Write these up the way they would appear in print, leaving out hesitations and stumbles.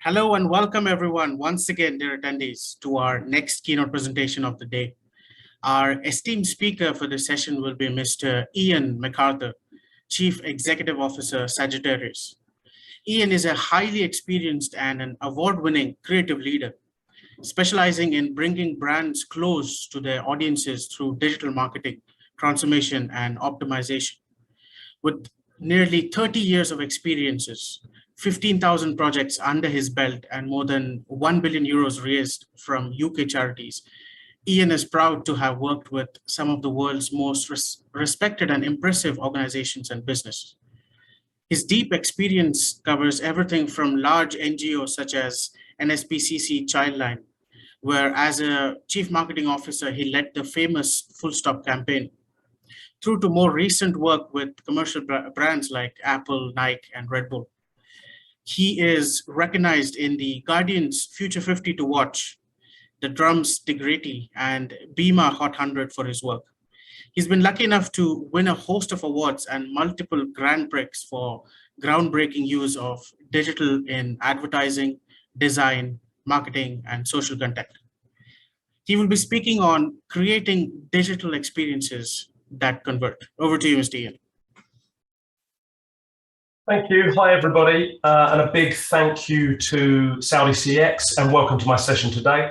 Hello and welcome everyone once again, dear attendees, to our next keynote presentation of the day. Our esteemed speaker for this session will be Mr. Ian MacArthur, Chief Executive Officer, Sagittarius. Ian is a highly experienced and an award-winning creative leader, specializing in bringing brands close to their audiences through digital marketing, transformation, and optimization. With nearly 30 years of experiences, 15,000 projects under his belt, and more than 1 billion euros raised from UK charities, Ian is proud to have worked with some of the world's most respected and impressive organizations and businesses. His deep experience covers everything from large NGOs such as NSPCC Childline, where as a chief marketing officer, he led the famous Full Stop campaign, through to more recent work with commercial brands like Apple, Nike, and Red Bull. He is recognized in the Guardian's Future 50 to Watch, the Drums Digreti, and Bima Hot 100 for his work. He's been lucky enough to win a host of awards and multiple Grand Prix for groundbreaking use of digital in advertising, design, marketing, and social content. He will be speaking on creating digital experiences that convert. Over to you, Mr. Ian. Thank you. Hi, everybody. And a big thank you to Saudi CX and welcome to my session today.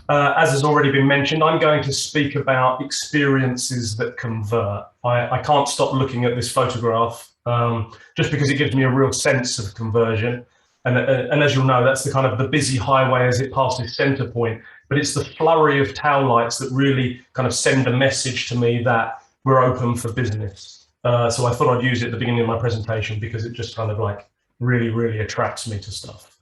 As has already been mentioned, I'm going to speak about experiences that convert. I can't stop looking at this photograph just because it gives me a real sense of conversion. And as you'll know, that's the kind of the busy highway as it passes center point. But it's the flurry of tail lights that really kind of send a message to me that we're open for business. So I thought I'd use it at the beginning of my presentation because it just kind of like really attracts me to stuff.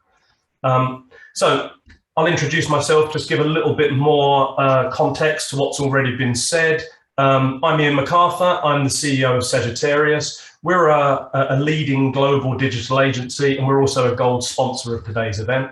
So I'll introduce myself, just give a little bit more context to what's already been said. I'm Ian MacArthur. I'm the CEO of Sagittarius. We're a leading global digital agency, and we're also a gold sponsor of today's event.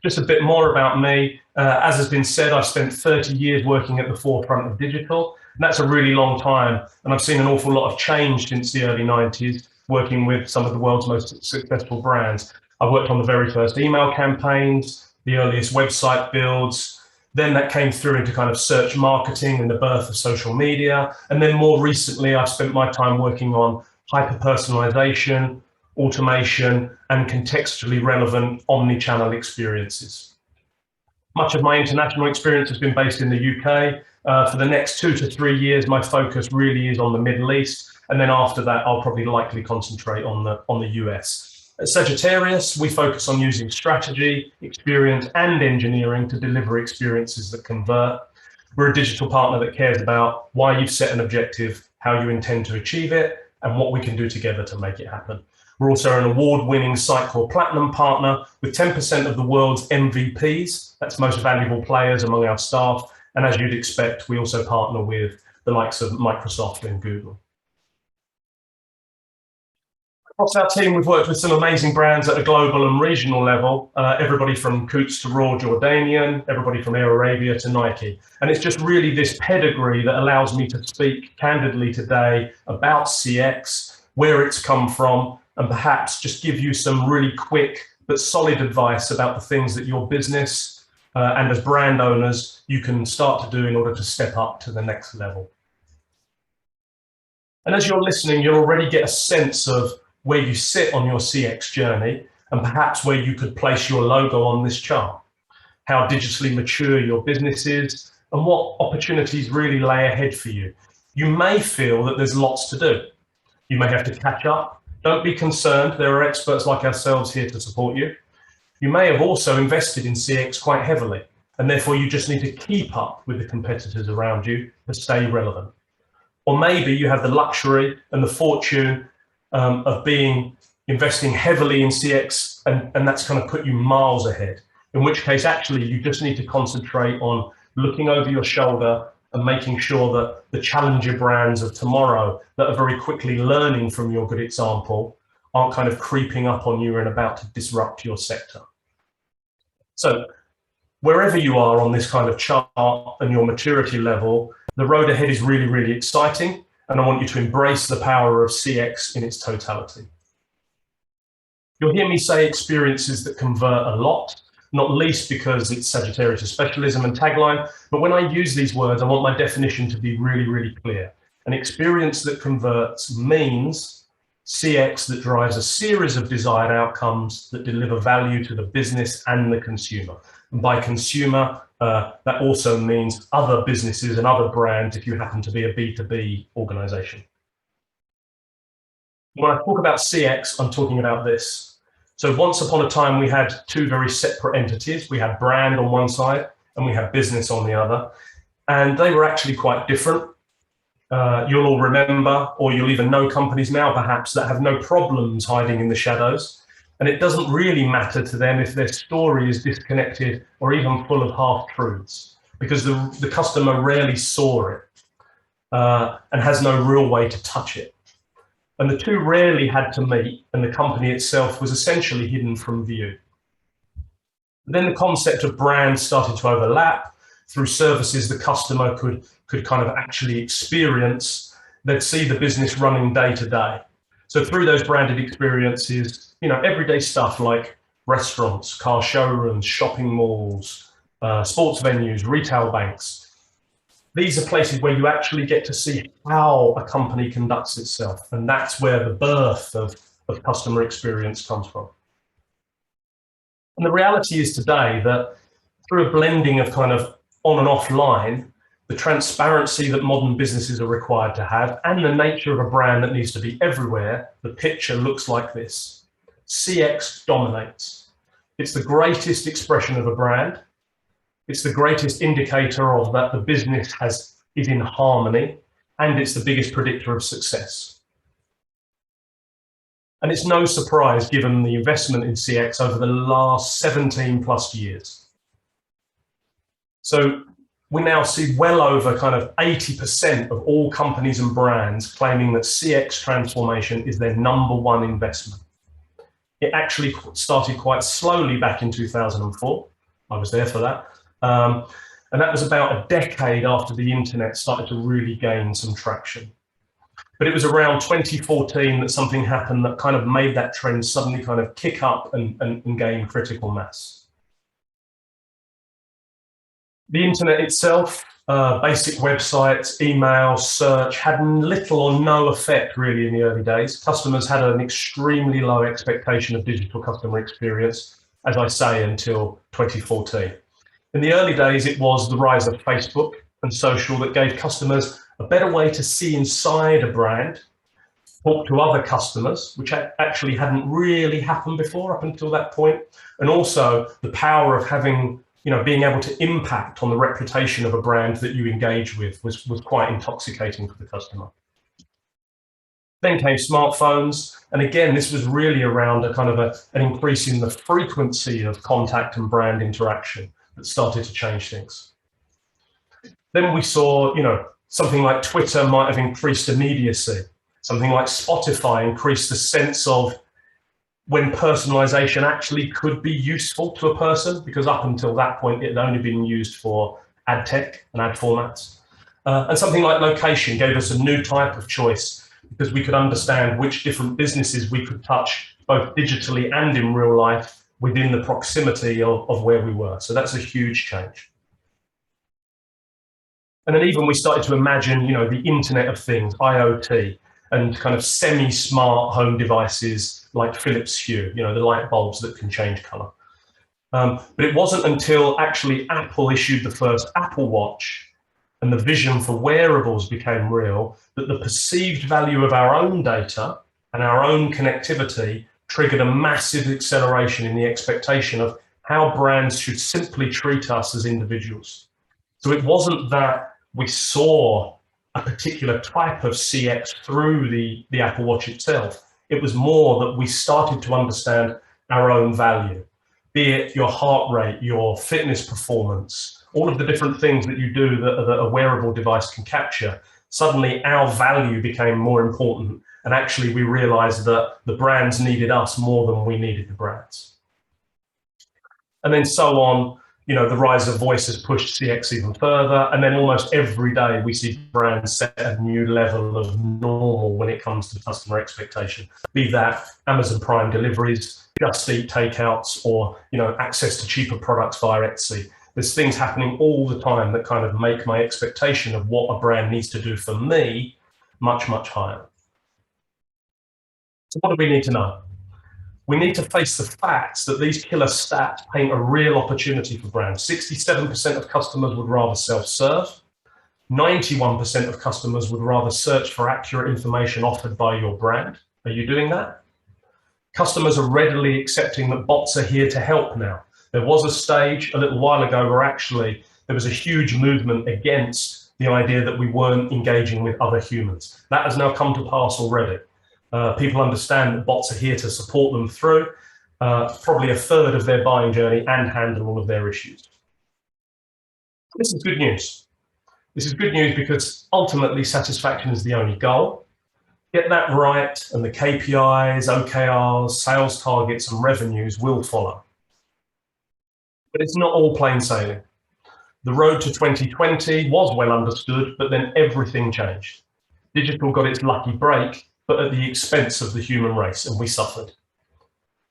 Just a bit more about me. As has been said, I've spent 30 years working at the forefront of digital. And that's a really long time. And I've seen an awful lot of change since the early 90s, working with some of the world's most successful brands. I worked on the very first email campaigns, the earliest website builds. Then that came through into kind of search marketing and the birth of social media. And then more recently, I've spent my time working on hyper-personalization, automation, and contextually relevant omni-channel experiences. Much of my international experience has been based in the UK. For the next 2 to 3 years, my focus really is on the Middle East. And then after that, I'll probably likely concentrate on the US. At Sagittarius, we focus on using strategy, experience, and engineering to deliver experiences that convert. We're a digital partner that cares about why you've set an objective, how you intend to achieve it, and what we can do together to make it happen. We're also an award-winning Sitecore Platinum partner with 10% of the world's MVPs, that's most valuable players among our staff. And as you'd expect, we also partner with the likes of Microsoft and Google. Across our team, we've worked with some amazing brands at a global and regional level, everybody from Coutts to Royal Jordanian, everybody from Air Arabia to Nike. And it's just really this pedigree that allows me to speak candidly today about CX, where it's come from, and perhaps just give you some really quick but solid advice about the things that your business and as brand owners, you can start to do in order to step up to the next level. And as you're listening, you'll already get a sense of where you sit on your CX journey and perhaps where you could place your logo on this chart, how digitally mature your business is and what opportunities really lay ahead for you. You may feel that there's lots to do. You may have to catch up. Don't be concerned. There are experts like ourselves here to support you. You may have also invested in CX quite heavily, and therefore you just need to keep up with the competitors around you to stay relevant. Or maybe you have the luxury and the fortune of investing heavily in CX, and that's kind of put you miles ahead, in which case actually you just need to concentrate on looking over your shoulder and making sure that the challenger brands of tomorrow that are very quickly learning from your good example aren't kind of creeping up on you and about to disrupt your sector. So wherever you are on this kind of chart and your maturity level, the road ahead is really exciting. And I want you to embrace the power of CX in its totality. You'll hear me say experiences that convert a lot, not least because it's Sagittarius specialism and tagline. But when I use these words, I want my definition to be really, really clear. An experience that converts means CX that drives a series of desired outcomes that deliver value to the business and the consumer. And by consumer, that also means other businesses and other brands if you happen to be a B2B organization. When I talk about CX, I'm talking about this. So once upon a time, we had two very separate entities. We had brand on one side and we had business on the other. And they were actually quite different. You'll all remember, or you'll even know companies now perhaps that have no problems hiding in the shadows. And it doesn't really matter to them if their story is disconnected or even full of half-truths, because the customer rarely saw it and has no real way to touch it. And the two rarely had to meet, and the company itself was essentially hidden from view. Then the concept of brand started to overlap through services the customer could kind of actually experience. They'd see the business running day to day. So through those branded experiences, everyday stuff like restaurants, car showrooms, shopping malls, sports venues, retail banks. These are places where you actually get to see how a company conducts itself. And that's where the birth of customer experience comes from. And the reality is today that through a blending of kind of on and offline, the transparency that modern businesses are required to have and the nature of a brand that needs to be everywhere, the picture looks like this. CX dominates. It's the greatest expression of a brand. It's the greatest indicator of that the business is in harmony, and it's the biggest predictor of success. And it's no surprise given the investment in CX over the last 17 plus years. So we now see well over kind of 80% of all companies and brands claiming that CX transformation is their #1 investment. It actually started quite slowly back in 2004. I was there for that. And that was about a decade after the internet started to really gain some traction. But it was around 2014 that something happened that kind of made that trend suddenly kind of kick up and gain critical mass. The internet itself, basic websites, email, search, had little or no effect really in the early days. Customers had an extremely low expectation of digital customer experience, as I say, until 2014. In the early days, it was the rise of Facebook and social that gave customers a better way to see inside a brand, talk to other customers, which actually hadn't really happened before up until that point. And also the power of having, being able to impact on the reputation of a brand that you engage with was quite intoxicating for the customer. Then came smartphones. And again, this was really around a kind of an increase in the frequency of contact and brand interaction that started to change things. Then we saw, something like Twitter might have increased immediacy. Something like Spotify increased the sense of when personalization actually could be useful to a person, because up until that point, it had only been used for ad tech and ad formats. And something like location gave us a new type of choice because we could understand which different businesses we could touch both digitally and in real life within the proximity of where we were. So that's a huge change. And then even we started to imagine, the Internet of Things, IoT, and kind of semi-smart home devices like Philips Hue, the light bulbs that can change color. But it wasn't until actually Apple issued the first Apple Watch and the vision for wearables became real that the perceived value of our own data and our own connectivity triggered a massive acceleration in the expectation of how brands should simply treat us as individuals. So it wasn't that we saw a particular type of CX through the Apple Watch itself. It was more that we started to understand our own value, be it your heart rate, your fitness performance, all of the different things that you do that a wearable device can capture. Suddenly our value became more important. And actually we realized that the brands needed us more than we needed the brands. And then so on, the rise of voice has pushed CX even further. And then almost every day we see brands set a new level of normal when it comes to customer expectation. Be that Amazon Prime deliveries, Just Eat takeouts, or access to cheaper products via Etsy. There's things happening all the time that kind of make my expectation of what a brand needs to do for me much, much higher. So what do we need to know? We need to face the facts that these killer stats paint a real opportunity for brands. 67% of customers would rather self-serve. 91% of customers would rather search for accurate information offered by your brand. Are you doing that? Customers are readily accepting that bots are here to help now. There was a stage a little while ago where actually there was a huge movement against the idea that we weren't engaging with other humans. That has now come to pass already. People understand that bots are here to support them through probably a third of their buying journey and handle all of their issues. This is good news. This is good news because ultimately satisfaction is the only goal. Get that right and the KPIs, OKRs, sales targets and revenues will follow. But it's not all plain sailing. The road to 2020 was well understood, but then everything changed. Digital got its lucky break, but at the expense of the human race, and we suffered.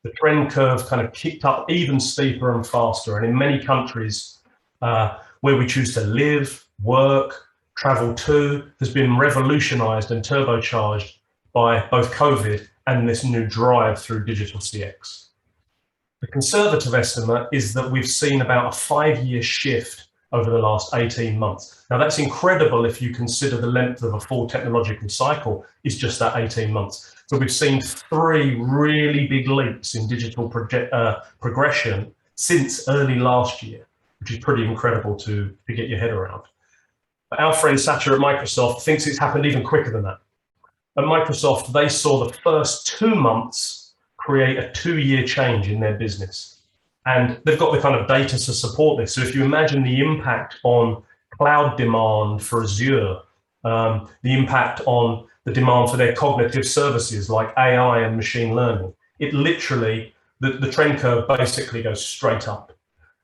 The trend curve kind of kicked up even steeper and faster, and in many countries where we choose to live, work, travel to, has been revolutionized and turbocharged by both COVID and this new drive through digital CX. The conservative estimate is that we've seen about a 5-year shift over the last 18 months. Now that's incredible if you consider the length of a full technological cycle is just that 18 months. So we've seen 3 really big leaps in digital progression since early last year, which is pretty incredible to get your head around. But our friend Satya at Microsoft thinks it's happened even quicker than that. At Microsoft, they saw the first 2 months create a 2-year change in their business. And they've got the kind of data to support this. So if you imagine the impact on cloud demand for Azure, the impact on the demand for their cognitive services like AI and machine learning, it literally, the trend curve basically goes straight up.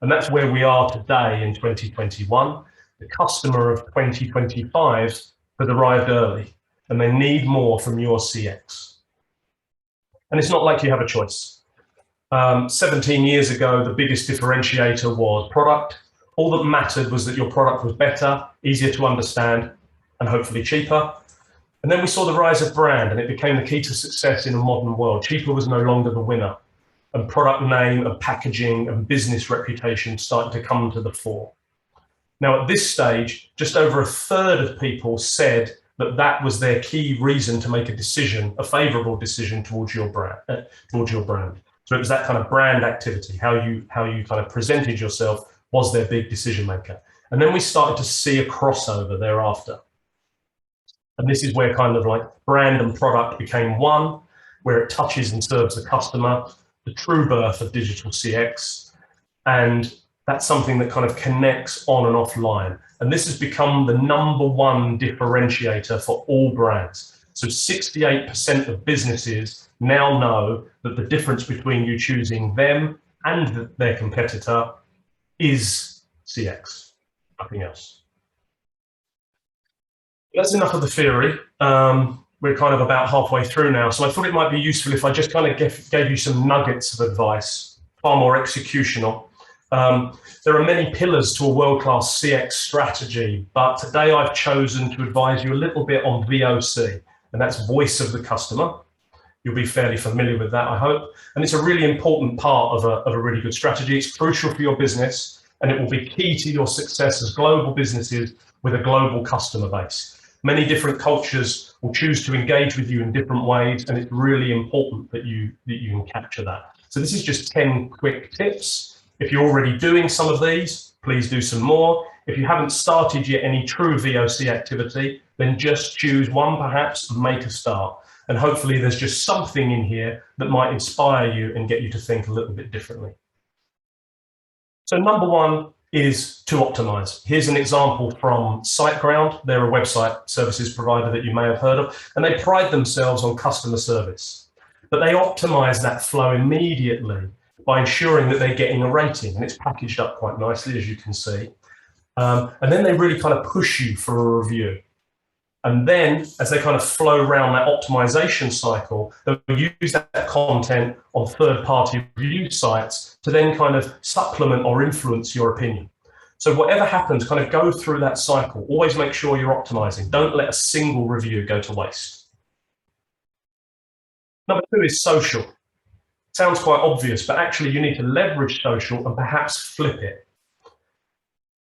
And that's where we are today in 2021. The customer of 2025 has arrived early and they need more from your CX. And it's not like you have a choice. 17 years ago, the biggest differentiator was product. All that mattered was that your product was better, easier to understand, and hopefully cheaper. And then we saw the rise of brand, and it became the key to success in a modern world. Cheaper was no longer the winner, and product name and packaging and business reputation started to come to the fore. Now, at this stage, just over a third of people said that that was their key reason to make a decision, a favorable decision towards your brand. So it was that kind of brand activity, how you kind of presented yourself was their big decision maker. And then we started to see a crossover thereafter. And this is where kind of like brand and product became one, where it touches and serves the customer, the true birth of digital CX. And that's something that kind of connects on and offline. And this has become the #1 differentiator for all brands. So 68% of businesses now know that the difference between you choosing them and their competitor is CX, nothing else. That's enough of the theory. We're kind of about halfway through now, so I thought it might be useful if I just kind of gave you some nuggets of advice, far more executional. There are many pillars to a world-class CX strategy, but today I've chosen to advise you a little bit on VOC, and that's voice of the customer. You'll be fairly familiar with that, I hope. And it's a really important part of a really good strategy. It's crucial for your business, and it will be key to your success as global businesses with a global customer base. Many different cultures will choose to engage with you in different ways, and it's really important that you can capture that. So this is just 10 quick tips. If you're already doing some of these, please do some more. If you haven't started yet any true VOC activity, then just choose one perhaps and make a start. And hopefully there's just something in here that might inspire you and get you to think a little bit differently. So #1 is to optimize. Here's an example from SiteGround. They're a website services provider that you may have heard of, and they pride themselves on customer service. But they optimize that flow immediately by ensuring that they're getting a rating, and it's packaged up quite nicely, as you can see. And then they really kind of push you for a review. And then as they kind of flow around that optimization cycle, they'll use that content on third-party review sites to then kind of supplement or influence your opinion. So whatever happens, kind of go through that cycle. Always make sure you're optimizing. Don't let a single review go to waste. Number 2 is social. Sounds quite obvious, but actually you need to leverage social and perhaps flip it.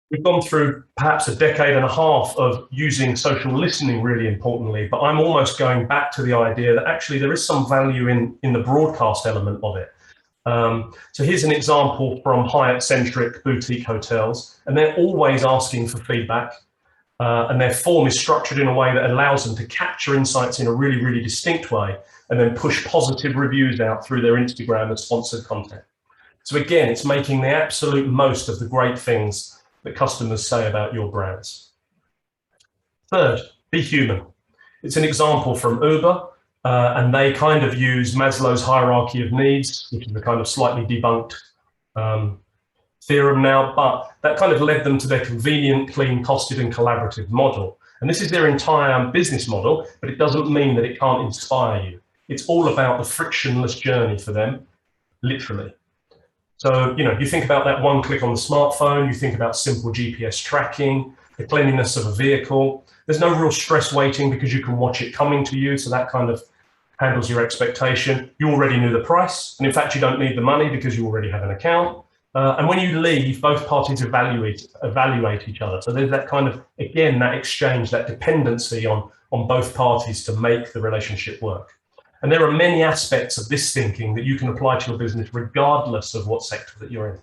We've gone through perhaps a decade and a half of using social listening really importantly, but I'm almost going back to the idea that actually there is some value in the broadcast element of it. So here's an example from Hyatt-centric boutique hotels, and they're always asking for feedback, and their form is structured in a way that allows them to capture insights in a really, really distinct way, and then push positive reviews out through their Instagram and sponsored content. So again, it's making the absolute most of the great things that customers say about your brands. Third, be human. It's an example from Uber, and they kind of use Maslow's hierarchy of needs, which is a kind of slightly debunked theorem now, but that kind of led them to their convenient, clean, costed, and collaborative model. And this is their entire business model, but it doesn't mean that it can't inspire you. It's all about the frictionless journey for them, literally. So, you know, you think about that one click on the smartphone, you think about simple GPS tracking, the cleanliness of a vehicle. There's no real stress waiting because you can watch it coming to you. So that kind of handles your expectation. You already knew the price. And in fact, you don't need the money because you already have an account. And when you leave, both parties evaluate each other. So there's that kind of, again, that exchange, that dependency on both parties to make the relationship work. And there are many aspects of this thinking that you can apply to your business regardless of what sector that you're in.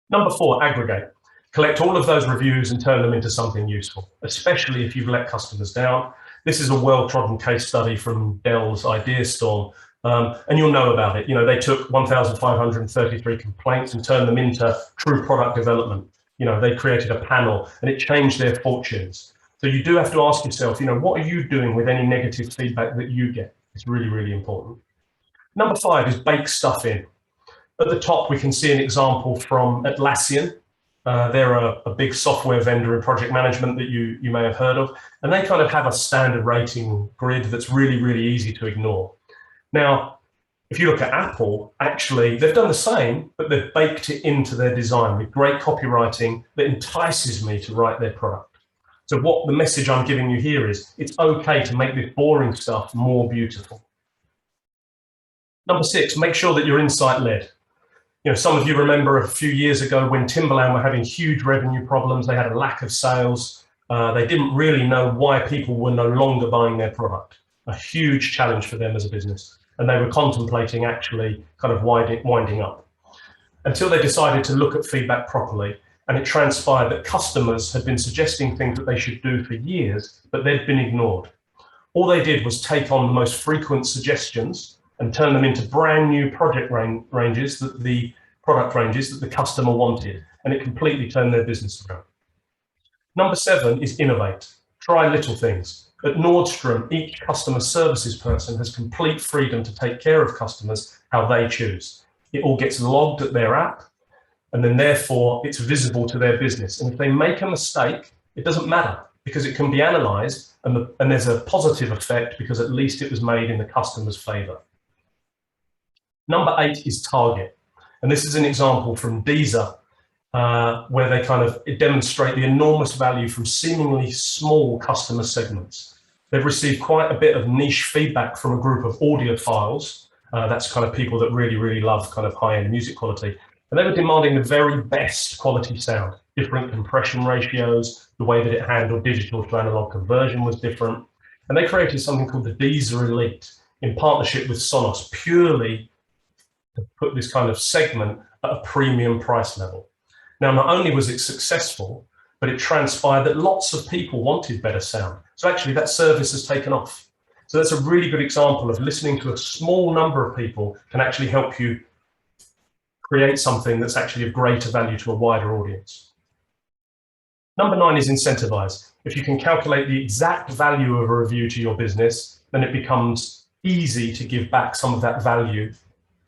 Number 4, aggregate. Collect all of those reviews and turn them into something useful, especially if you've let customers down. This is a well-trodden case study from Dell's IdeaStorm, and you'll know about it. You know, they took 1,533 complaints and turned them into true product development. You know, they created a panel and it changed their fortunes. So you do have to ask yourself, you know, what are you doing with any negative feedback that you get? It's really, really important. Number 5 is bake stuff in. At the top, we can see an example from Atlassian. They're a big software vendor in project management that you may have heard of. And they kind of have a standard rating grid that's really, really easy to ignore. Now, if you look at Apple, actually, they've done the same, but they've baked it into their design with great copywriting that entices me to write their product. So what the message I'm giving you here is, it's okay to make this boring stuff more beautiful. Number 6, make sure that you're insight-led. You know, some of you remember a few years ago when Timberland were having huge revenue problems, they had a lack of sales, they didn't really know why people were no longer buying their product. A huge challenge for them as a business. And they were contemplating actually kind of winding up. Until they decided to look at feedback properly. And it transpired that customers had been suggesting things that they should do for years, but they'd been ignored. All they did was take on the most frequent suggestions and turn them into brand new project ranges that the product ranges that the customer wanted, and it completely turned their business around. Number 7 is innovate. Try little things. At Nordstrom, each customer services person has complete freedom to take care of customers how they choose. It all gets logged at their app, and then therefore it's visible to their business. And if they make a mistake, it doesn't matter because it can be analyzed and there's a positive effect because at least it was made in the customer's favor. Number 8 is target. And this is an example from Deezer, where they kind of demonstrate the enormous value from seemingly small customer segments. They've received quite a bit of niche feedback from a group of audiophiles. That's kind of people that really, really love kind of high-end music quality. And they were demanding the very best quality sound. Different compression ratios, the way that it handled digital to analog conversion was different. And they created something called the Deezer Elite in partnership with Sonos, purely to put this kind of segment at a premium price level. Now, not only was it successful, but it transpired that lots of people wanted better sound. So actually that service has taken off. So that's a really good example of listening to a small number of people can actually help you create something that's actually of greater value to a wider audience. Number 9 is Incentivise. If you can calculate the exact value of a review to your business, then it becomes easy to give back some of that value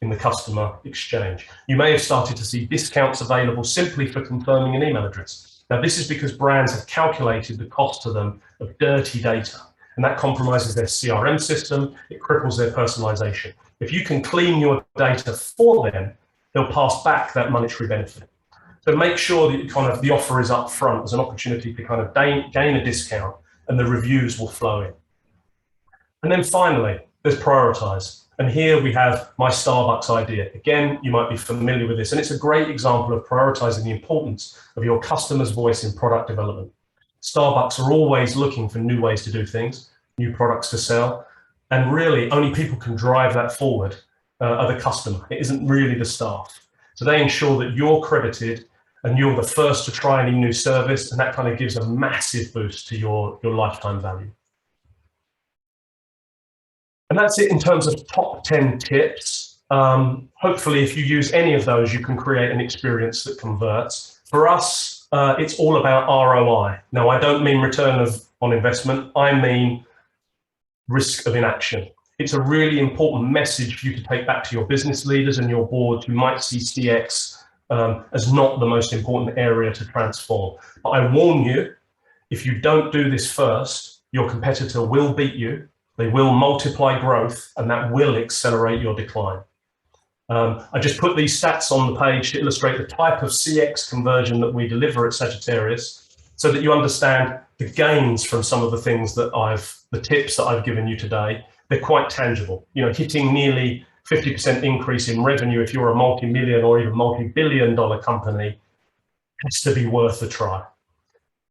in the customer exchange. You may have started to see discounts available simply for confirming an email address. Now, this is because brands have calculated the cost to them of dirty data, and that compromises their CRM system, it cripples their personalization. If you can clean your data for them, they'll pass back that monetary benefit. So make sure that the offer is up front as an opportunity to kind of gain a discount, and the reviews will flow in. And then finally, there's Prioritise. And here we have my Starbucks idea. Again, you might be familiar with this, and it's a great example of prioritizing the importance of your customer's voice in product development. Starbucks are always looking for new ways to do things, new products to sell, and really only people can drive that forward are the customer. It isn't really the staff. So they ensure that you're credited and you're the first to try any new service, and that kind of gives a massive boost to your lifetime value. And that's it in terms of top 10 tips. Hopefully, if you use any of those, you can create an experience that converts. For us, it's all about ROI. Now, I don't mean return on investment. I mean risk of inaction. It's a really important message for you to take back to your business leaders and your board who might see CX as not the most important area to transform. But I warn you, if you don't do this first, your competitor will beat you. They will multiply growth, and that will accelerate your decline. I just put these stats on the page to illustrate the type of CX conversion that we deliver at Sagittarius, so that you understand the gains from some of the things that the tips that I've given you today. They're quite tangible. You know, hitting nearly 50% increase in revenue if you're a multi-million or even multi-billion-dollar company has to be worth a try.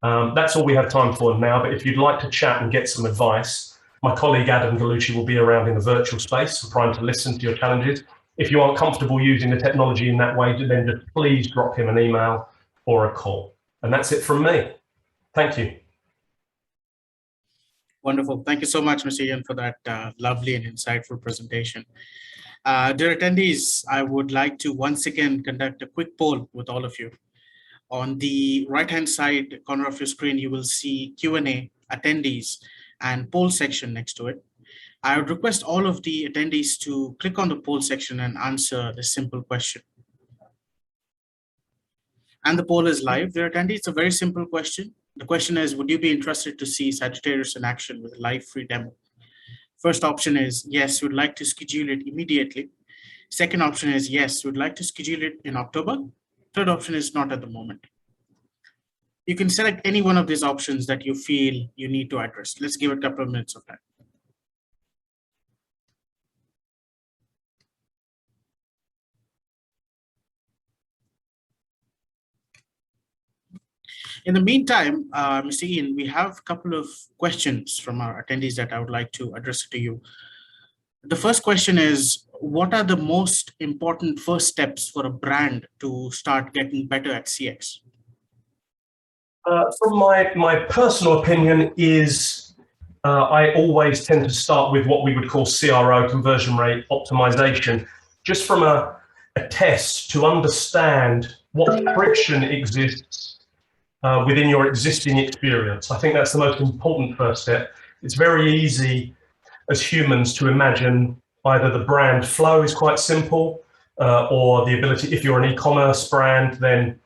That's all we have time for now, but if you'd like to chat and get some advice, my colleague Adam Gallucci will be around in the virtual space, trying to listen to your challenges. If you aren't comfortable using the technology in that way, then just please drop him an email or a call. And that's it from me. Thank you. Wonderful. Thank you so much, Mr. Ian, for that lovely and insightful presentation. Dear attendees, I would like to once again conduct a quick poll with all of you. On the right-hand side corner of your screen, you will see Q&A, attendees, and poll section next to it. I would request all of the attendees to click on the poll section and answer the simple question. And the poll is live. Dear attendees, it's a very simple question. The question is, would you be interested to see Sagittarius in action with a live free demo? First option is yes, we'd like to schedule it immediately. Second option is yes, we'd like to schedule it in October. Third option is not at the moment. You can select any one of these options that you feel you need to address. Let's give it a couple of minutes of time. In the meantime, Mr. Ian, we have a couple of questions from our attendees that I would like to address to you. The first question is, what are the most important first steps for a brand to start getting better at CX? From my personal opinion is I always tend to start with what we would call CRO, conversion rate optimization, just from a test to understand what friction exists within your existing experience. I think that's the most important first step. It's very easy as humans to imagine either the brand flow is quite simple or the ability, if you're an e-commerce brand, then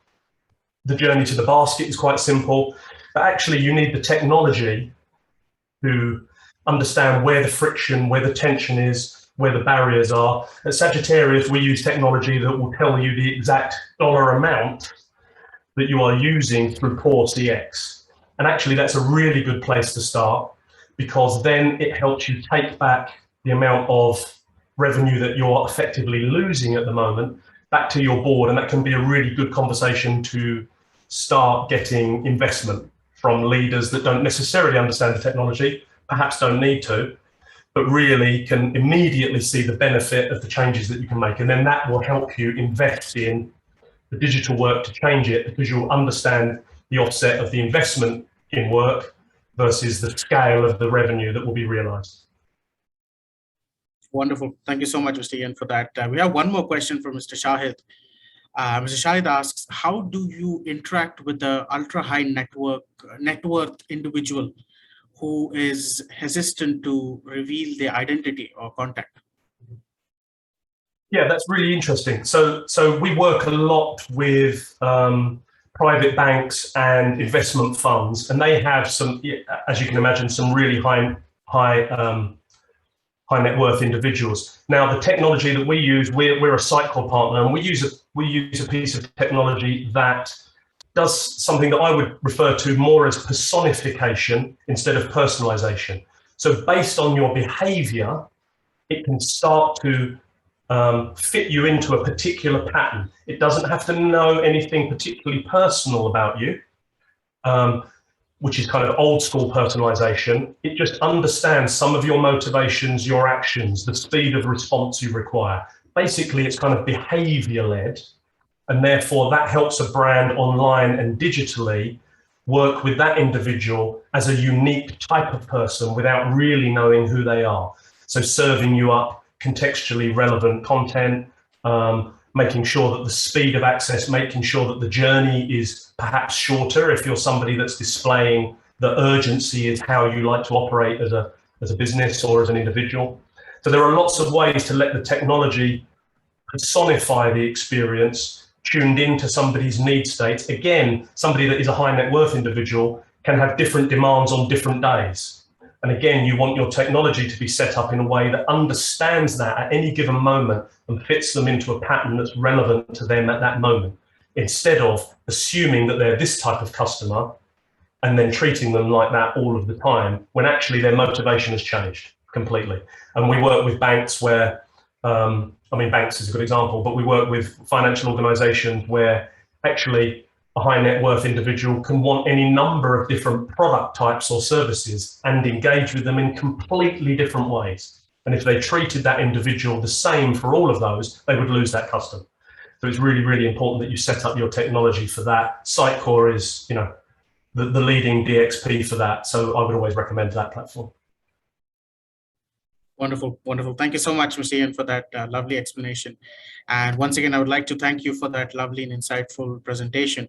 the journey to the basket is quite simple, but actually you need the technology to understand where the friction, where the tension is, where the barriers are. At Sagittarius, we use technology that will tell you the exact dollar amount that you are using through core CX. And actually that's a really good place to start, because then it helps you take back the amount of revenue that you're effectively losing at the moment back to your board. And that can be a really good conversation to start getting investment from leaders that don't necessarily understand the technology, perhaps don't need to, but really can immediately see the benefit of the changes that you can make. And then that will help you invest in the digital work to change it, because you'll understand the offset of the investment in work versus the scale of the revenue that will be realized. Wonderful. Thank you so much, Mr. Ian, for that. We have one more question from Mr. Shahid. Mr. Shahid asks, how do you interact with the ultra-high net worth individual who is hesitant to reveal their identity or contact? Yeah, that's really interesting. So we work a lot with private banks and investment funds, and they have some, as you can imagine, some really high net worth individuals. Now, the technology that we use, we're a cycle partner, and we use a piece of technology that does something that I would refer to more as personification instead of personalization. So based on your behavior, it can start to fit you into a particular pattern. It doesn't have to know anything particularly personal about you, which is kind of old school personalization. It just understands some of your motivations, your actions, the speed of response you require. Basically, it's kind of behavior led, and therefore that helps a brand online and digitally work with that individual as a unique type of person without really knowing who they are. So serving you up contextually relevant content, making sure that the speed of access, making sure that the journey is perhaps shorter if you're somebody that's displaying the urgency is how you like to operate as a business or as an individual. So there are lots of ways to let the technology personify the experience tuned into somebody's need states. Again, somebody that is a high net worth individual can have different demands on different days. And again, you want your technology to be set up in a way that understands that at any given moment and fits them into a pattern that's relevant to them at that moment, instead of assuming that they're this type of customer and then treating them like that all of the time, when actually their motivation has changed completely. And we work with banks where, banks is a good example, but we work with financial organizations where actually a high net worth individual can want any number of different product types or services and engage with them in completely different ways. And if they treated that individual the same for all of those, they would lose that customer. So it's really, really important that you set up your technology for that. Sitecore is, the leading DXP for that. So I would always recommend that platform. Wonderful, wonderful. Thank you so much, Mr. Ian, for that lovely explanation. And once again, I would like to thank you for that lovely and insightful presentation.